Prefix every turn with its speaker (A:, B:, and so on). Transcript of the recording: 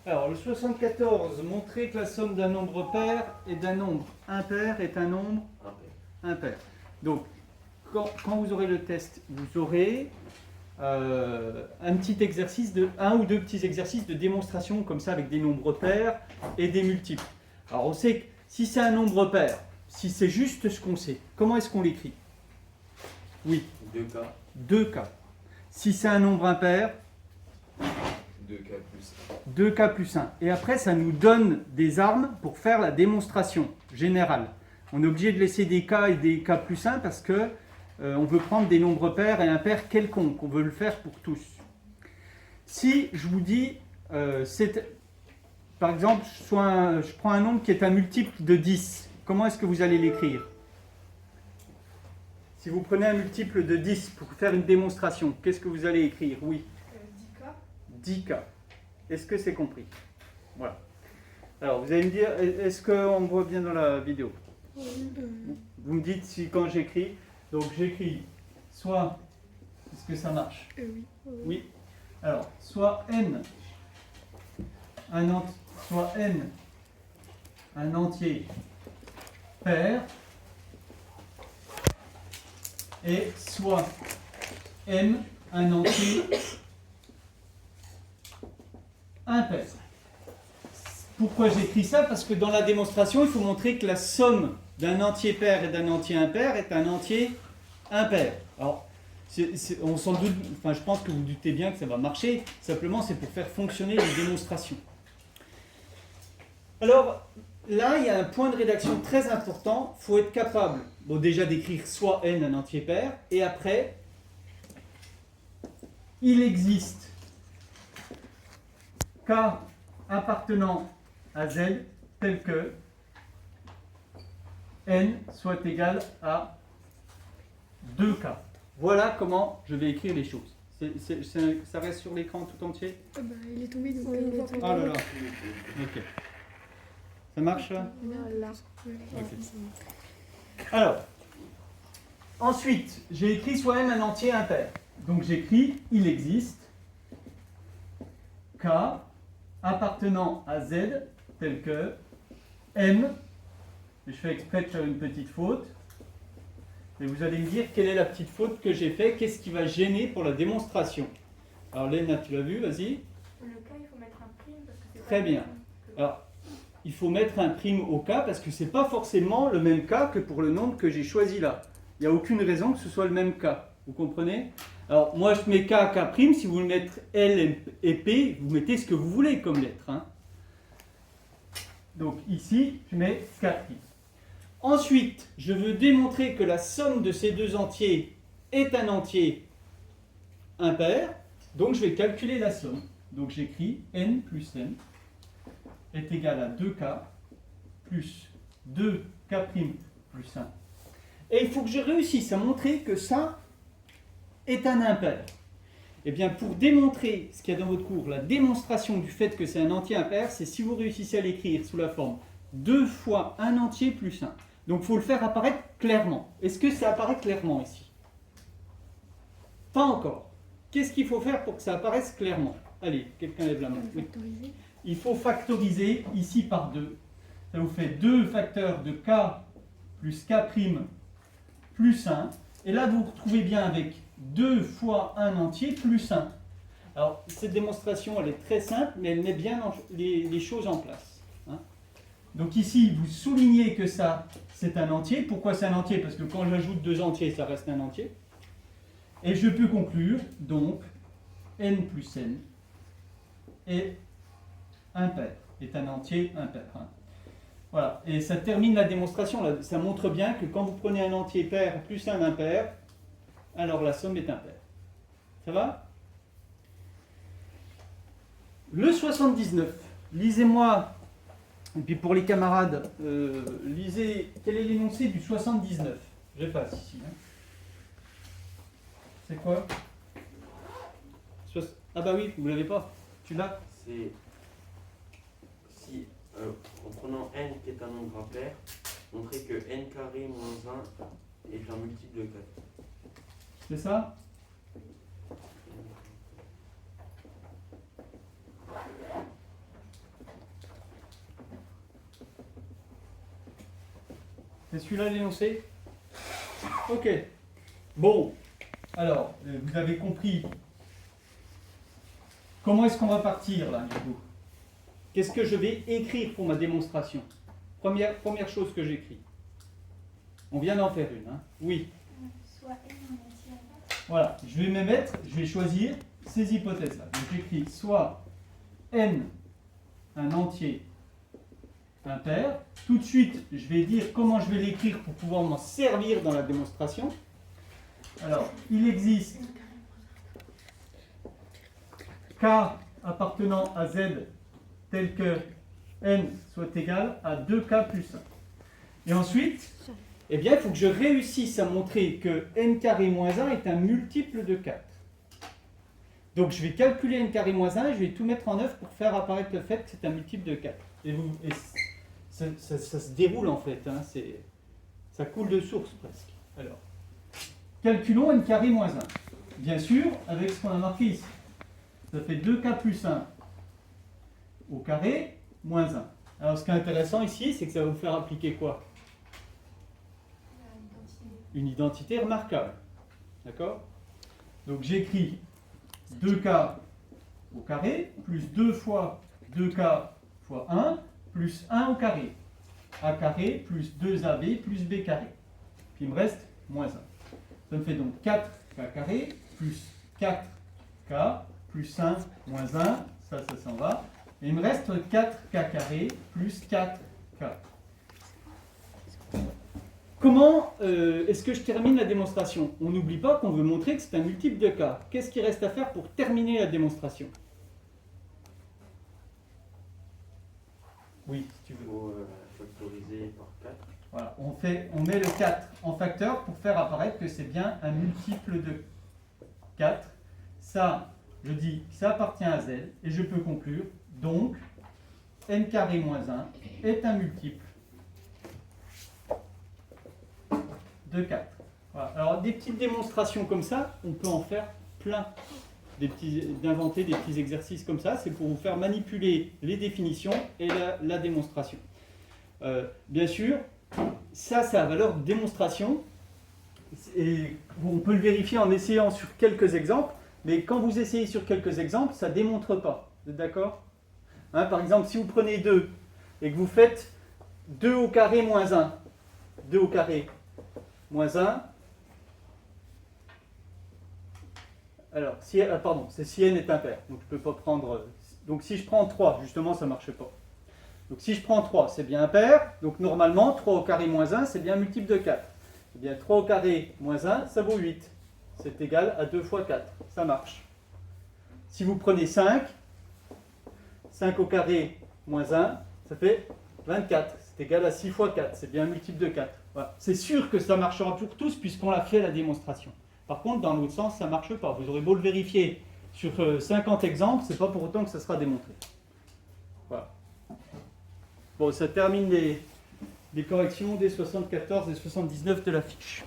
A: Alors, le 74, montrer que la somme d'un nombre pair et d'un nombre impair est un nombre impair. Donc, quand vous aurez le test, vous aurez un petit exercice un ou deux petits exercices de démonstration comme ça avec des nombres pairs et des multiples. Alors, on sait que si c'est un nombre pair, si c'est juste ce qu'on sait, comment est-ce qu'on l'écrit? Oui.
B: 2K.
A: 2K. Si c'est un nombre impair,
B: 2K plus
A: 2K plus 1. Et après, ça nous donne des armes pour faire la démonstration générale. On est obligé de laisser des K et des K plus 1 parce que on veut prendre des nombres pairs et impairs quelconques. On veut le faire pour tous. Si je vous dis, par exemple, je prends un nombre qui est un multiple de 10, comment est-ce que vous allez l'écrire? Si vous prenez un multiple de 10 pour faire une démonstration, qu'est-ce que vous allez écrire? Oui. 10K. 10K. Est-ce que c'est compris? Voilà. Alors, vous allez me dire, est-ce qu'on me voit bien dans la vidéo? Vous me dites si quand j'écris, donc j'écris soit, est-ce que ça marche?
C: Oui.
A: Oui. Alors, soit n, soit n, un entier pair, et soit m, un entier impair. Pourquoi j'écris ça? Parce que dans la démonstration, il faut montrer que la somme d'un entier pair et d'un entier impair est un entier impair. Alors, on s'en doute, enfin, je pense que vous doutez bien que ça va marcher. Simplement, c'est pour faire fonctionner les démonstrations. Alors, là, il y a un point de rédaction très important. Il faut être capable, bon, déjà d'écrire soit n, un entier pair, et après, il existe K appartenant à Z tel que n soit égal à 2K. Voilà comment je vais écrire les choses. Ça reste sur l'écran tout entier?
C: Il est tombé, donc
D: il est tombé.
A: Ah là là. Ok. Ça marche là?
D: Là.
A: Ok. Alors, ensuite, j'ai écrit soit m un entier impair. Donc j'écris il existe K appartenant à Z tel que M, je fais exprès de faire une petite faute, et vous allez me dire quelle est la petite faute que j'ai fait, qu'est-ce qui va gêner pour la démonstration. Alors Léna, tu l'as vu, vas-y.
E: Le cas, il faut mettre un prime parce que c'est
A: Très bien. Alors, il faut mettre un prime au cas parce que ce n'est pas forcément le même cas que pour le nombre que j'ai choisi là. Il n'y a aucune raison que ce soit le même cas. Vous comprenez? Alors, moi, je mets K, K'. Si vous voulez mettre L et P, vous mettez ce que vous voulez comme lettre. Hein. Donc, ici, je mets K'. Ensuite, je veux démontrer que la somme de ces deux entiers est un entier impair. Donc, je vais calculer la somme. Donc, j'écris N plus N est égal à 2K plus 2K' plus 1. Et il faut que je réussisse à montrer que ça est un impair. Eh bien, pour démontrer ce qu'il y a dans votre cours, la démonstration du fait que c'est un entier impair, c'est si vous réussissez à l'écrire sous la forme 2 fois un entier plus 1. Donc, il faut le faire apparaître clairement. Est-ce que ça apparaît clairement ici? Pas encore. Qu'est-ce qu'il faut faire pour que ça apparaisse clairement? Allez, quelqu'un lève la main. Oui. Il faut factoriser ici par 2. Ça vous fait 2 facteurs de K plus K' plus 1. Et là, vous vous retrouvez bien avec 2 fois un entier plus 1. Alors, cette démonstration, elle est très simple, mais elle met bien les choses en place. Hein. Donc ici, vous soulignez que ça, c'est un entier. Pourquoi c'est un entier? Parce que quand j'ajoute 2 entiers, ça reste un entier. Et je peux conclure, donc, n plus n est impair, est un entier impair. Hein. Voilà, et ça termine la démonstration. Là. Ça montre bien que quand vous prenez un entier pair plus un impair, alors la somme est impaire. Ça va? Le 79, lisez-moi, et puis pour les camarades, lisez quel est l'énoncé du 79. J'efface ici. Hein. C'est quoi? Ah bah oui, vous l'avez pas. Tu l'as?
B: C'est si, en prenant n qui est un nombre impair, montrer que n carré moins 1 est un multiple de 4.
A: C'est ça? C'est celui-là l'énoncé? Ok. Bon, alors, vous avez compris. Comment est-ce qu'on va partir là, du coup? Qu'est-ce que je vais écrire pour ma démonstration? Première chose que j'écris. On vient d'en faire une, hein? Oui.
E: Soit n en entier impair.
A: Voilà, je vais choisir ces hypothèses-là. Donc j'écris soit n un entier impair. Tout de suite, je vais dire comment je vais l'écrire pour pouvoir m'en servir dans la démonstration. Alors, il existe k appartenant à z tel que n soit égal à 2k plus 1. Et ensuite, eh bien, il faut que je réussisse à montrer que n carré moins 1 est un multiple de 4. Donc je vais calculer n carré moins 1 et je vais tout mettre en œuvre pour faire apparaître le fait que c'est un multiple de 4. Et ça se déroule en fait, hein, ça coule de source presque. Alors, calculons n carré moins 1. Bien sûr, avec ce qu'on a marqué ici. Ça fait 2k plus 1 au carré moins 1. Alors ce qui est intéressant ici, c'est que ça va vous faire appliquer quoi? Une identité remarquable. D'accord? Donc j'écris 2k au carré plus 2 fois 2k fois 1 plus 1 au carré. A carré plus 2ab plus b carré. Puis il me reste moins 1. Ça me fait donc 4k carré plus 4k plus 1 moins 1. Ça s'en va. Et il me reste 4k carré plus 4k. Comment est-ce que je termine la démonstration? On n'oublie pas qu'on veut montrer que c'est un multiple de k. Qu'est-ce qu'il reste à faire pour terminer la démonstration? Oui, si tu veux.
B: Il faut factoriser par 4.
A: Voilà, on met le 4 en facteur pour faire apparaître que c'est bien un multiple de 4. Ça, je dis que ça appartient à z et je peux conclure. Donc, n carré moins 1 est un multiple de 4. Voilà. Alors, des petites démonstrations comme ça, on peut en faire plein. D'inventer des petits exercices comme ça, c'est pour vous faire manipuler les définitions et la démonstration. Bien sûr, ça a valeur de démonstration. Et on peut le vérifier en essayant sur quelques exemples, mais quand vous essayez sur quelques exemples, ça ne démontre pas. Vous êtes d'accord? Hein, par exemple, si vous prenez 2 et que vous faites 2 au carré moins 1, 2 au carré moins 1, alors, c'est si n est impair, donc je ne peux pas prendre... Donc si je prends 3, justement, ça ne marche pas. Donc si je prends 3, c'est bien impair, donc normalement, 3 au carré moins 1, c'est bien un multiple de 4. Eh bien, 3 au carré moins 1, ça vaut 8. C'est égal à 2 fois 4, ça marche. Si vous prenez 5, 5 au carré moins 1, ça fait 24. C'est égal à 6 fois 4, c'est bien un multiple de 4. Voilà. C'est sûr que ça marchera pour tous puisqu'on l'a fait la démonstration. Par contre, dans l'autre sens, ça ne marche pas. Vous aurez beau le vérifier sur 50 exemples, ce n'est pas pour autant que ça sera démontré. Voilà. Bon, ça termine les corrections des 74 et 79 de la fiche.